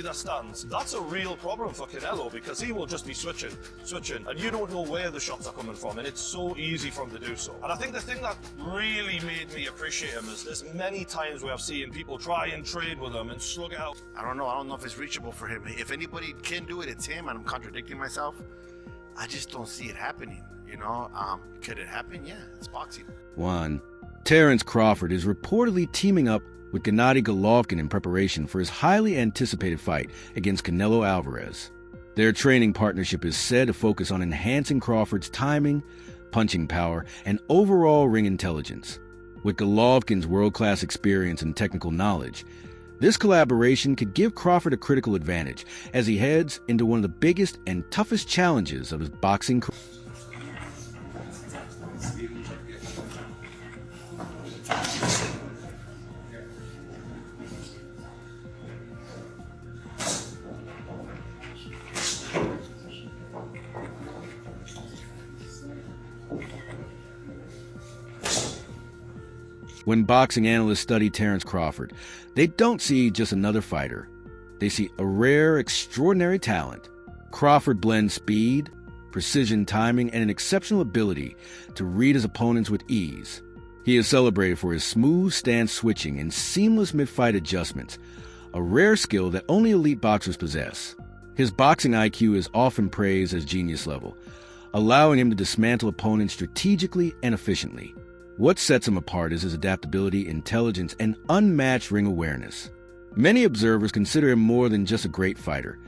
either stance, that's a real problem for Canelo, because he will just be switching, and you don't know where the shots are coming from, and it's so easy for him to do so. And I think the thing that really made me appreciate him is there's many times where I've seen people try and trade with him and slug it out. I don't know if it's reachable for him. If anybody can do it, it's him, and I'm contradicting myself. I just don't see it happening, you know? Could it happen? Yeah, it's boxing. 1. Terence Crawford is reportedly teaming up with Gennady Golovkin in preparation for his highly anticipated fight against Canelo Alvarez. Their training partnership is said to focus on enhancing Crawford's timing, punching power, and overall ring intelligence. With Golovkin's world-class experience and technical knowledge, this collaboration could give Crawford a critical advantage as he heads into one of the biggest and toughest challenges of his boxing career. When boxing analysts study Terence Crawford, they don't see just another fighter. They see a rare, extraordinary talent. Crawford blends speed, precision timing, and an exceptional ability to read his opponents with ease. He is celebrated for his smooth stance switching and seamless mid-fight adjustments, a rare skill that only elite boxers possess. His boxing IQ is often praised as genius level, allowing him to dismantle opponents strategically and efficiently. What sets him apart is his adaptability, intelligence, and unmatched ring awareness. Many observers consider him more than just a great fighter.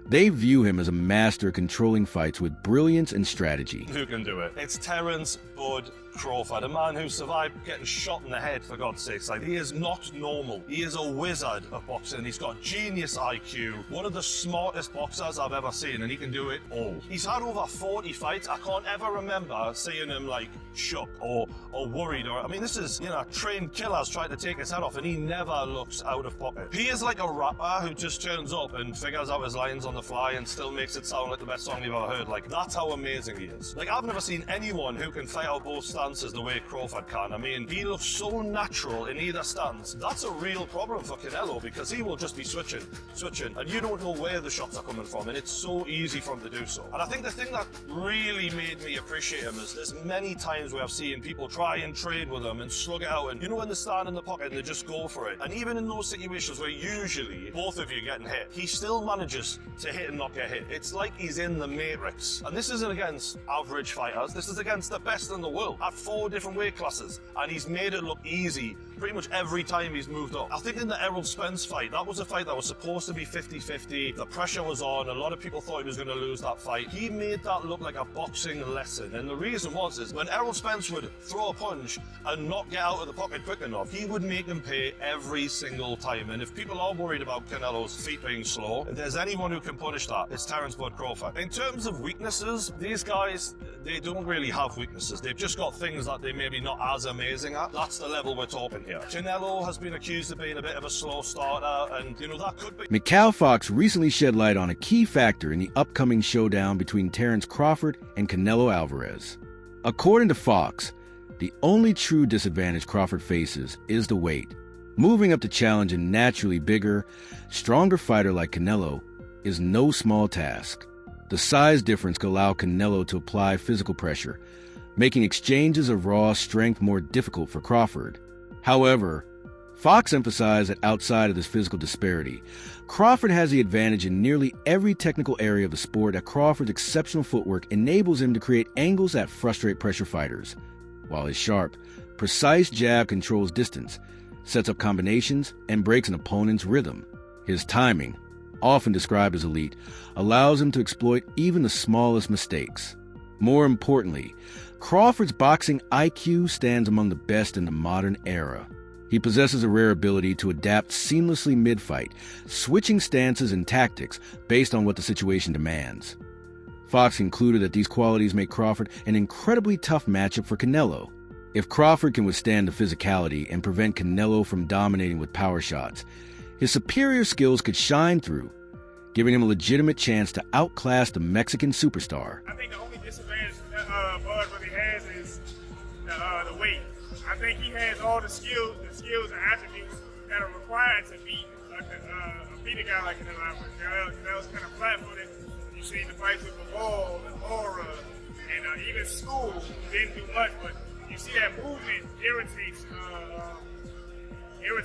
They view him as a master controlling fights with brilliance and strategy. Who can do it? It's Terence Bud Crawford, a man who survived getting shot in the head, for God's sakes. Like, he is not normal. He is a wizard of boxing. He's got genius IQ, one of the smartest boxers I've ever seen, and he can do it all. He's had over 40 fights. I can't ever remember seeing him, like, shook or worried. I mean, this is, trained killers trying to take his head off, and he never looks out of pocket. He is like a rapper who just turns up and figures out his lines on the fly and still makes it sound like the best song you've ever heard. Like, that's how amazing he is. Like, I've never seen anyone who can fight out both stances the way Crawford can. I mean, he looks so natural in either stance. That's a real problem for Canelo, because he will just be switching, and you don't know where the shots are coming from, and it's so easy for him to do so. And I think the thing that really made me appreciate him is there's many times where I've seen people try and trade with him and slug it out, and when they stand in the pocket and they just go for it. And even in those situations where usually both of you are getting hit, he still manages to hit and not get hit. It's like he's in the Matrix. And this isn't against average fighters, this is against the best in the world at 4 different weight classes, and he's made it look easy pretty much every time he's moved up. I think in the Errol Spence fight, that was a fight that was supposed to be 50-50. The pressure was on. A lot of people thought he was going to lose that fight. He made that look like a boxing lesson, and the reason is when Errol Spence would throw a punch and not get out of the pocket quick enough, he would make him pay every single time. And if people are worried about Canelo's feet being slow, if there's anyone who can punish that, it's Terence Bud Crawford. In terms of weaknesses, these guys, they don't really have weaknesses. They've just got things that they maybe not as amazing at. That's the level we're talking here. Canelo has been accused of being a bit of a slow starter, and that could be. Mikal Fox recently shed light on a key factor in the upcoming showdown between Terence Crawford and Canelo Alvarez. According to Fox, the only true disadvantage Crawford faces is the weight. Moving up to challenge a naturally bigger, stronger fighter like Canelo is no small task. The size difference could allow Canelo to apply physical pressure, making exchanges of raw strength more difficult for Crawford. However, Fox emphasized that outside of this physical disparity, Crawford has the advantage in nearly every technical area of the sport, that Crawford's exceptional footwork enables him to create angles that frustrate pressure fighters, while his sharp, precise jab controls distance, sets up combinations, and breaks an opponent's rhythm. His timing, often described as elite, allows him to exploit even the smallest mistakes. More importantly, Crawford's boxing IQ stands among the best in the modern era. He possesses a rare ability to adapt seamlessly mid-fight, switching stances and tactics based on what the situation demands. Fox concluded that these qualities make Crawford an incredibly tough matchup for Canelo. If Crawford can withstand the physicality and prevent Canelo from dominating with power shots, his superior skills could shine through, giving him a legitimate chance to outclass the Mexican superstar. I think the only disadvantage Bud really has is the weight. I think he has all the skills and attributes that are required to beat a beat a guy like Canelo Alvarez. Canelo's kind of flat-footed. You see the fights with the ball, the aura, and even school didn't do much, but you see that movement irritates Canelo. You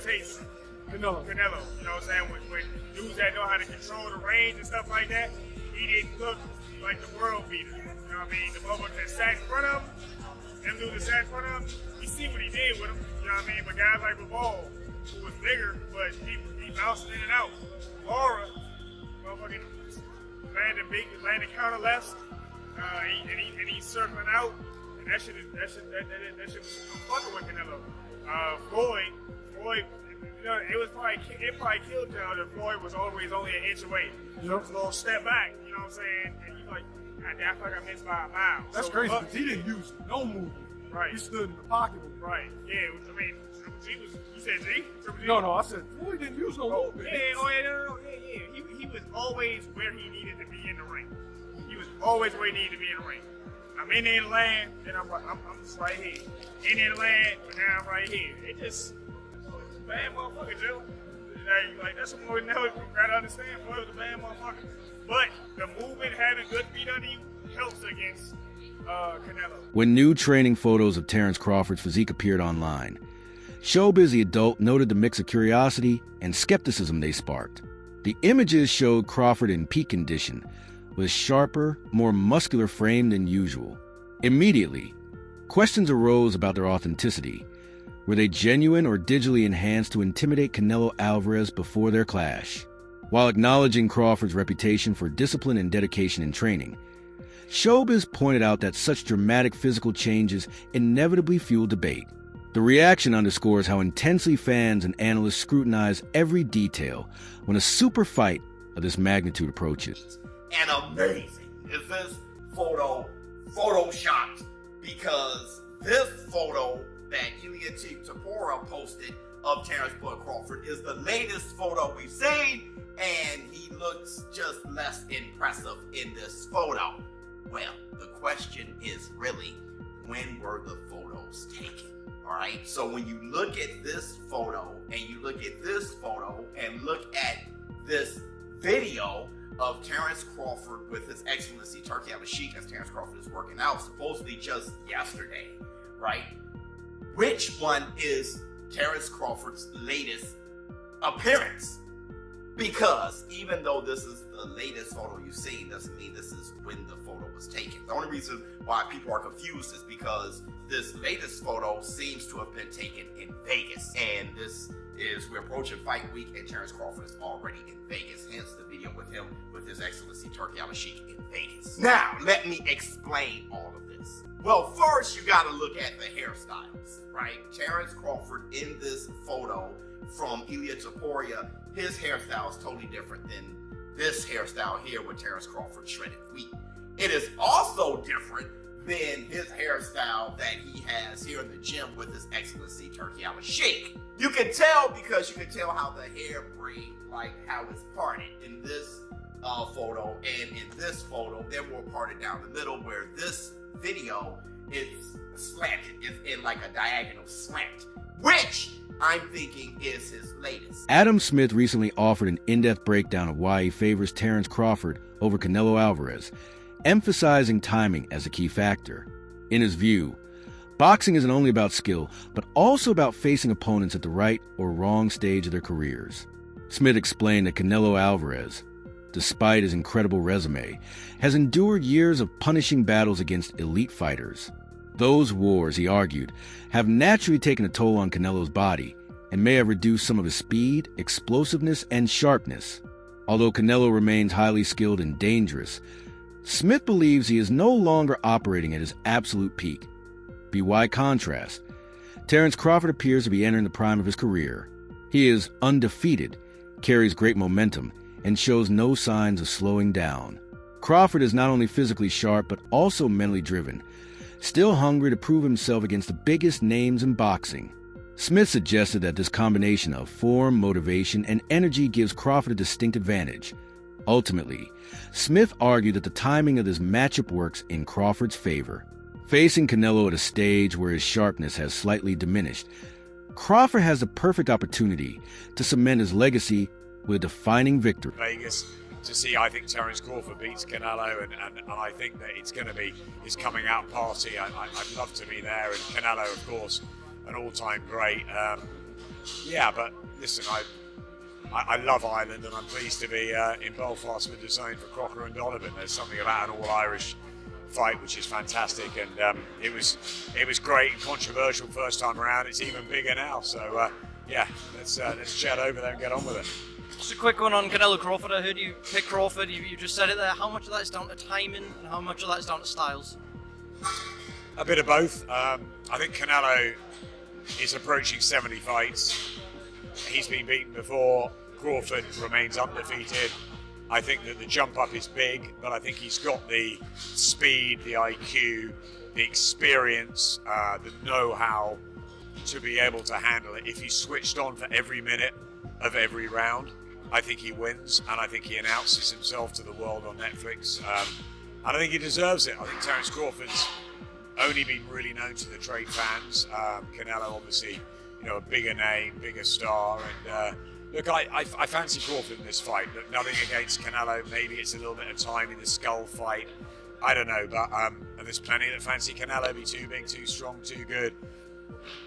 know what I'm saying? When dudes that know how to control the range and stuff like that, he didn't look like the world beater. You know what I mean? The motherfuckers that sat in front of him, them dudes that sat in front of him, you see what he did with him. You know what I mean? But guys like Bivol, who was bigger, but he bounced in and out. Laura, motherfucking landed counter lefts, and he's circling out, and that shit was fucking with Canelo. Floyd, you know, it probably killed Canelo that Floyd was always only an inch away. You know, a little step back, you know what I'm saying? And you like, I feel like I missed by a mile. That's crazy, because he didn't use no movement. Right. He stood in the pocket. Right. Yeah, I mean, G was, you said G? No, I said Floyd didn't use no movement. Yeah. He was always where he needed to be in the ring. He was always where he needed to be in the ring. I'm in there to land, then I'm just right here. In there to land, but now I'm right here. It just, bad motherfucker, Joe. Like that's what we know. You gotta understand. Floyd was a bad motherfucker. But the movement, having good feet under you, helps against Canelo. When new training photos of Terence Crawford's physique appeared online, Showbiz the Adult noted the mix of curiosity and skepticism they sparked. The images showed Crawford in peak condition, with a sharper, more muscular frame than usual. Immediately, questions arose about their authenticity. Were they genuine or digitally enhanced to intimidate Canelo Alvarez before their clash? While acknowledging Crawford's reputation for discipline and dedication in training, Showbiz pointed out that such dramatic physical changes inevitably fuel debate. The reaction underscores how intensely fans and analysts scrutinize every detail when a super fight of this magnitude approaches. And amazing is this photo photoshopped, because this photo that Ilya Tapora posted of Terence Crawford is the latest photo we've seen, and he looks just less impressive in this photo. Well, the question is really, when were the photos taken? All right, so when you look at this photo and you look at this photo and look at this video of Terence Crawford with His Excellency Turki Al-Sheikh as Terence Crawford is working out, supposedly just yesterday, right? Which one is Terence Crawford's latest appearance? Because even though this is the latest photo you've seen, doesn't mean this is when the photo was taken. The only reason why people are confused is because this latest photo seems to have been taken in Vegas. And we're approaching fight week, and Terence Crawford is already in Vegas, hence the video with him with His Excellency Turki Al-Sheikh in Vegas. Now, let me explain all of this. Well, first you gotta look at the hairstyles, right? Terence Crawford in this photo from Ilya Tapora, his hairstyle is totally different than this hairstyle here with Terence Crawford shredded wheat. It is also different than his hairstyle that he has here in the gym with His Excellency Turki Al-Sheikh. You can tell because you can tell how the hair braid, like how it's parted in this photo, and in this photo, they're more parted down the middle, where this video is slanted, it's in like a diagonal slant, which I'm thinking is his latest. Adam Smith recently offered an in-depth breakdown of why he favors Terence Crawford over Canelo Alvarez, emphasizing timing as a key factor. In his view, boxing isn't only about skill, but also about facing opponents at the right or wrong stage of their careers. Smith explained that Canelo Alvarez, despite his incredible resume, has endured years of punishing battles against elite fighters. Those wars, he argued, have naturally taken a toll on Canelo's body and may have reduced some of his speed, explosiveness, and sharpness. Although Canelo remains highly skilled and dangerous, Smith believes he is no longer operating at his absolute peak. By contrast, Terence Crawford appears to be entering the prime of his career. He is undefeated, carries great momentum, and shows no signs of slowing down. Crawford is not only physically sharp, but also mentally driven, still hungry to prove himself against the biggest names in boxing. Smith suggested that this combination of form, motivation, and energy gives Crawford a distinct advantage. Ultimately, Smith argued that the timing of this matchup works in Crawford's favor. Facing Canelo at a stage where his sharpness has slightly diminished, Crawford has the perfect opportunity to cement his legacy with a defining victory. Vegas to see, I think Terence Crawford beats Canelo, and I think that it's going to be his coming out party. I'd love to be there, and Canelo, of course, an all-time great. Yeah, but listen, I love Ireland, and I'm pleased to be in Belfast with the zone for Crocker and Donovan. There's something about an all-Irish fight which is fantastic, and it was great and controversial first time around. It's even bigger now, so yeah, let's chat over there and get on with it. Just a quick one on Canelo Crawford. I heard you pick Crawford. You just said it there. How much of that is down to timing, and how much of that is down to styles? A bit of both. I think Canelo is approaching 70 fights. He's been beaten before. Crawford remains undefeated. I think that the jump up is big, but I think he's got the speed, the IQ, the experience, the know-how to be able to handle it. If he's switched on for every minute of every round, I think he wins, and I think he announces himself to the world on Netflix. And I think he deserves it. I think Terence Crawford's only been really known to the trade fans. Canelo, obviously, a bigger name, bigger star, and look, I fancy Crawford in this fight. Look, nothing against Canelo. Maybe it's a little bit of time in the skull fight. I don't know, but there's plenty that fancy Canelo be too big, too strong, too good.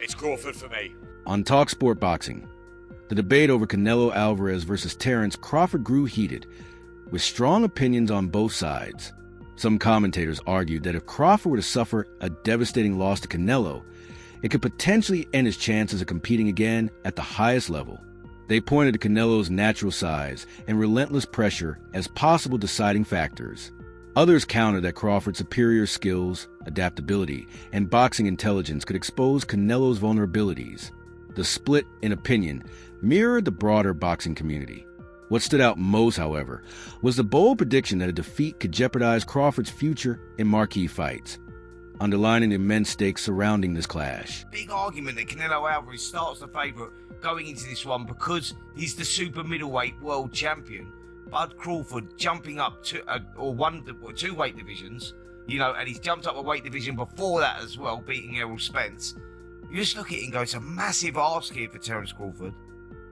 It's Crawford for me. On TalkSport Boxing, the debate over Canelo Alvarez versus Terence Crawford grew heated, with strong opinions on both sides. Some commentators argued that if Crawford were to suffer a devastating loss to Canelo, it could potentially end his chances of competing again at the highest level. They pointed to Canelo's natural size and relentless pressure as possible deciding factors. Others countered that Crawford's superior skills, adaptability, and boxing intelligence could expose Canelo's vulnerabilities. The split in opinion mirrored the broader boxing community. What stood out most, however, was the bold prediction that a defeat could jeopardize Crawford's future in marquee fights, underlining the immense stakes surrounding this clash. Big argument that Canelo Alvarez starts the favourite going into this one because he's the super middleweight world champion. Bud Crawford jumping up two weight divisions, and he's jumped up a weight division before that as well, beating Errol Spence. You just look at it and go, it's a massive ask here for Terence Crawford.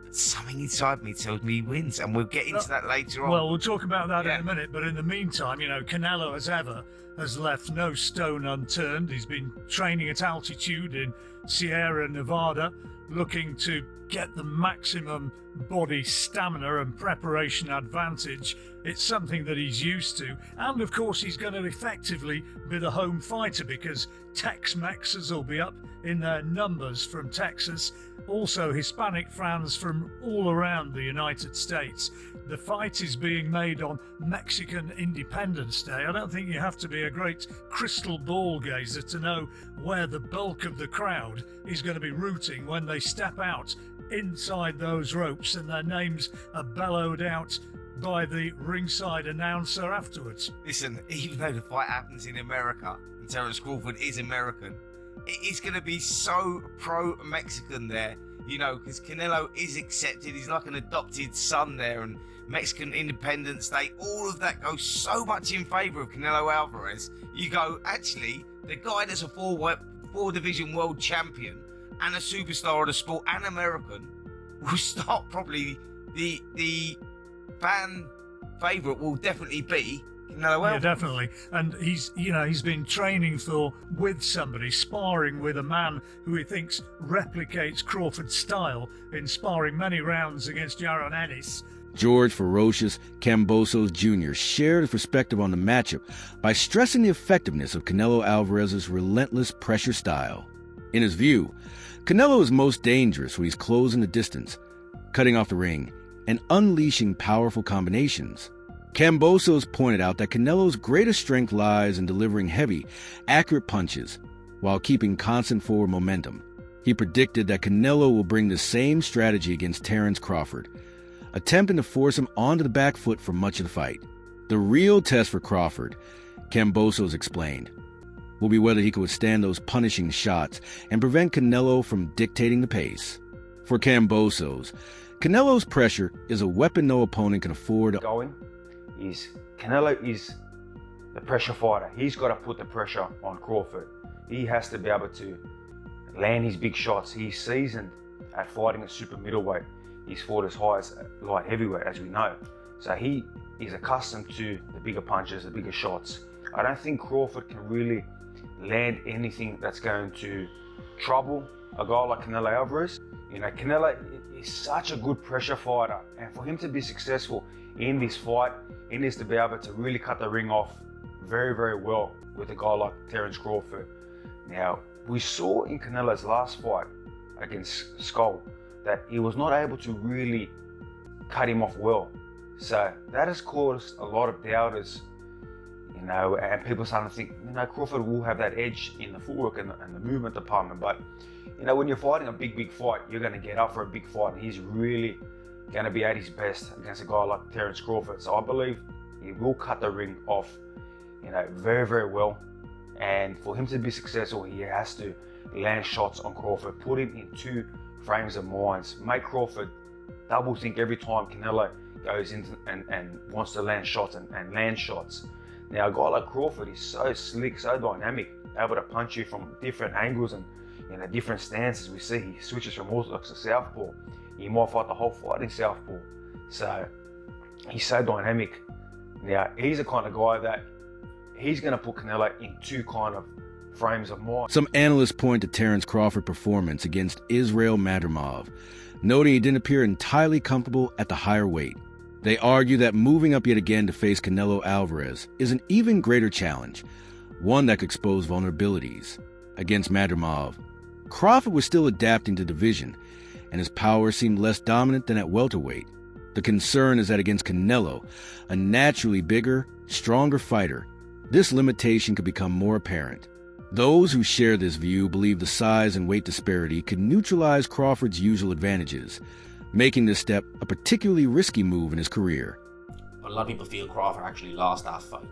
But something inside me tells me he wins, and we'll get into that later on. Well, we'll talk about that in a minute, but in the meantime, Canelo, as ever, has left no stone unturned. He's been training at altitude in Sierra Nevada, looking to get the maximum body stamina and preparation advantage. It's something that he's used to, and of course he's going to effectively be the home fighter because Tex-Mexers will be up in their numbers from Texas, also Hispanic fans from all around the United States. The fight is being made on Mexican Independence Day. I don't think you have to be a great crystal ball gazer to know where the bulk of the crowd is going to be rooting when they step out inside those ropes and their names are bellowed out by the ringside announcer afterwards. Listen, even though the fight happens in America and Terence Crawford is American, it is going to be so pro-Mexican there, because Canelo is accepted. He's like an adopted son there, and Mexican Independence Day, all of that goes so much in favour of Canelo Alvarez. You go, actually, the guy that's a four-division world champion and a superstar of the sport and American will start probably the fan favourite will definitely be Canelo Alvarez. Yeah, definitely. And he's been training with somebody, sparring with a man who he thinks replicates Crawford's style in sparring many rounds against Yaron Ennis. George Ferocious Kambosos Jr. shared his perspective on the matchup by stressing the effectiveness of Canelo Alvarez's relentless pressure style. In his view, Canelo is most dangerous when he's closing the distance, cutting off the ring, and unleashing powerful combinations. Kambosos pointed out that Canelo's greatest strength lies in delivering heavy, accurate punches while keeping constant forward momentum. He predicted that Canelo will bring the same strategy against Terence Crawford, attempting to force him onto the back foot for much of the fight. The real test for Crawford, Kambosos explained, will be whether he can withstand those punishing shots and prevent Canelo from dictating the pace. For Kambosos, Canelo's pressure is a weapon no opponent can afford. Canelo is the pressure fighter. He's got to put the pressure on Crawford. He has to be able to land his big shots. He's seasoned at fighting a super middleweight. he's fought as high as light heavyweight, as we know. So he is accustomed to the bigger punches, the bigger shots. I don't think Crawford can really land anything that's going to trouble a guy like Canelo Alvarez. You know, Canelo is such a good pressure fighter, and for him to be successful in this fight, he needs to be able to really cut the ring off very, very well with a guy like Terence Crawford. Now, we saw in Canelo's last fight against Skull that he was not able to really cut him off well. So that has caused a lot of doubters, you know, and people starting to think, you know, Crawford will have that edge in the footwork and the movement department. But, you know, when you're fighting a big fight, you're going to get up for a big fight, and he's really going to be at his best against a guy like Terence Crawford. So I believe he will cut the ring off, you know, very, very well. And for him to be successful, he has to land shots on Crawford, put him in two frames of minds, make Crawford double think every time Canelo goes in and wants to land shots and land shots. Now, a guy like Crawford is so slick, so dynamic, able to punch you from different angles and, you know, different stances. We see he switches from orthodox to southpaw. He might fight the whole fight in southpaw. So he's so dynamic. Now, he's the kind of guy that he's going to put Canelo in two kind of frames of mind. Some analysts point to Terence Crawford's performance against Israil Madrimov, noting he didn't appear entirely comfortable at the higher weight. They argue that moving up yet again to face Canelo Alvarez is an even greater challenge, one that could expose vulnerabilities. Against Madrimov, Crawford was still adapting to division, and his power seemed less dominant than at welterweight. The concern is that against Canelo, a naturally bigger, stronger fighter, this limitation could become more apparent. Those who share this view believe the size and weight disparity could neutralize Crawford's usual advantages, making this step a particularly risky move in his career. But a lot of people feel Crawford actually lost that fight.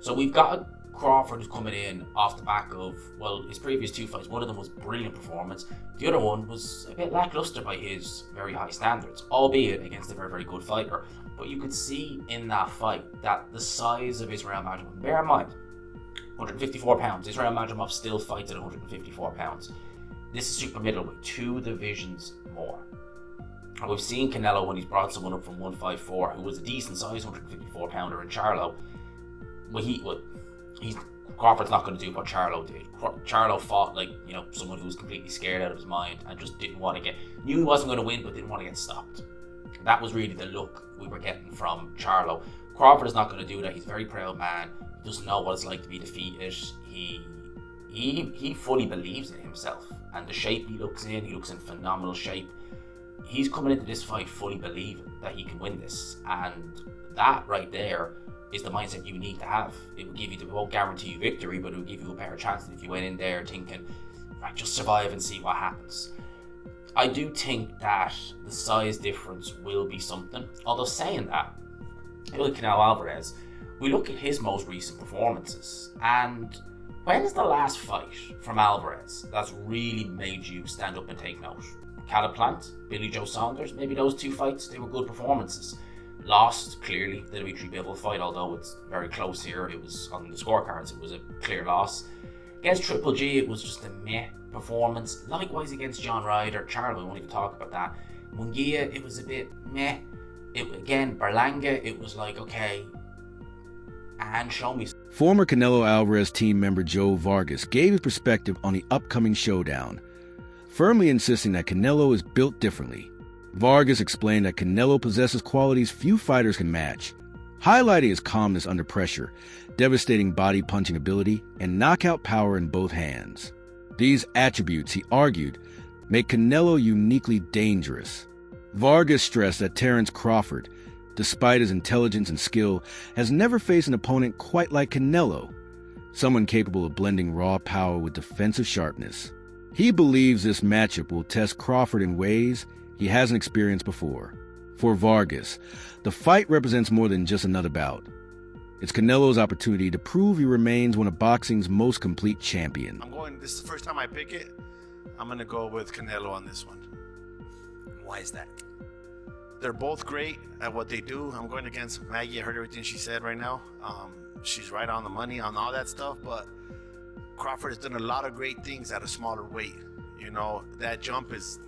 So we've got a Crawford who's coming in off the back of, well, his previous two fights. One of them was brilliant performance. The other one was a bit lackluster by his very high standards, albeit against a very, very good fighter. But you could see in that fight that the size of Israil Madrimov, bear in mind, 154 pounds. Israil Madrimov still fights at 154 pounds. This is super middleweight, 2 divisions more. And we've seen Canelo when he's brought someone up from 154 who was a decent size 154 pounder in Charlo. Crawford's not going to do what Charlo did. Charlo fought like, you know, someone who was completely scared out of his mind and just didn't want to knew he wasn't going to win, but didn't want to get stopped. That was really the look we were getting from Charlo. Crawford is not going to do that. He's a very proud man. He doesn't know what it's like to be defeated. He fully believes in himself and the shape he looks in phenomenal shape. He's coming into this fight fully believing that he can win this, and that right there is the mindset you need to have. It will give you, it won't guarantee you victory, but it will give you a better chance than if you went in there thinking, right, just survive and see what happens. I do think that the size difference will be something. Although saying that, look at Canelo Alvarez, we look at his most recent performances, and when's the last fight from Alvarez that's really made you stand up and take note? Caliplant, Billy Joe Saunders, maybe those 2 fights, they were good performances. Lost, clearly, the Dimitri Bivol fight, although it's very close here, it was on the scorecards, it was a clear loss. Against Triple G, it was just a meh performance. Likewise against John Ryder, Charlo, we won't even talk about that. Munguia, it was a bit meh. Again, Berlanga, it was like, okay, and show me. Former Canelo Alvarez team member Joe Vargas gave his perspective on the upcoming showdown, firmly insisting that Canelo is built differently. Vargas explained that Canelo possesses qualities few fighters can match, highlighting his calmness under pressure, devastating body punching ability, and knockout power in both hands. These attributes, he argued, make Canelo uniquely dangerous. Vargas stressed that Terence Crawford, despite his intelligence and skill, has never faced an opponent quite like Canelo, someone capable of blending raw power with defensive sharpness. He believes this matchup will test Crawford in ways he hasn't experienced before. For Vargas, the fight represents more than just another bout. It's Canelo's opportunity to prove he remains one of boxing's most complete champions. This is the first time I pick it. I'm going to go with Canelo on this one. Why is that? They're both great at what they do. I'm going against Maggie. I heard everything she said right now. She's right on the money on all that stuff, but Crawford has done a lot of great things at a smaller weight. You know, that jump is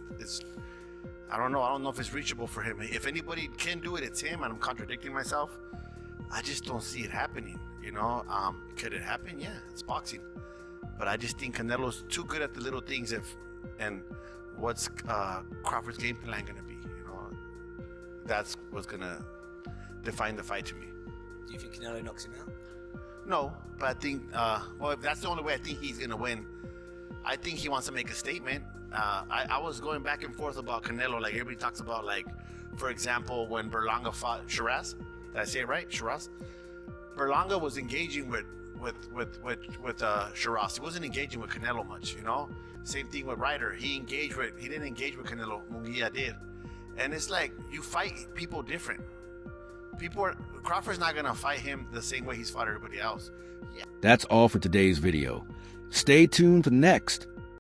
I don't know. I don't know if it's reachable for him. If anybody can do it, it's him, and I'm contradicting myself. I just don't see it happening. You know, could it happen? Yeah, it's boxing. But I just think Canelo's too good at the little things. And what's Crawford's game plan gonna be? You know, that's what's gonna define the fight to me. Do you think Canelo knocks him out? No, but I think, well, if that's the only way I think he's going to win. I think he wants to make a statement. I was going back and forth about Canelo. Like, everybody talks about, like, for example, when Berlanga fought Shiraz. Did I say it right? Shiraz? Berlanga was engaging with Shiraz. He wasn't engaging with Canelo much, you know? Same thing with Ryder. He didn't engage with Canelo. Munguia did. And it's like, you fight people different. Crawford's not going to fight him the same way he's fought everybody else. Yeah. That's all for today's video. Stay tuned for next,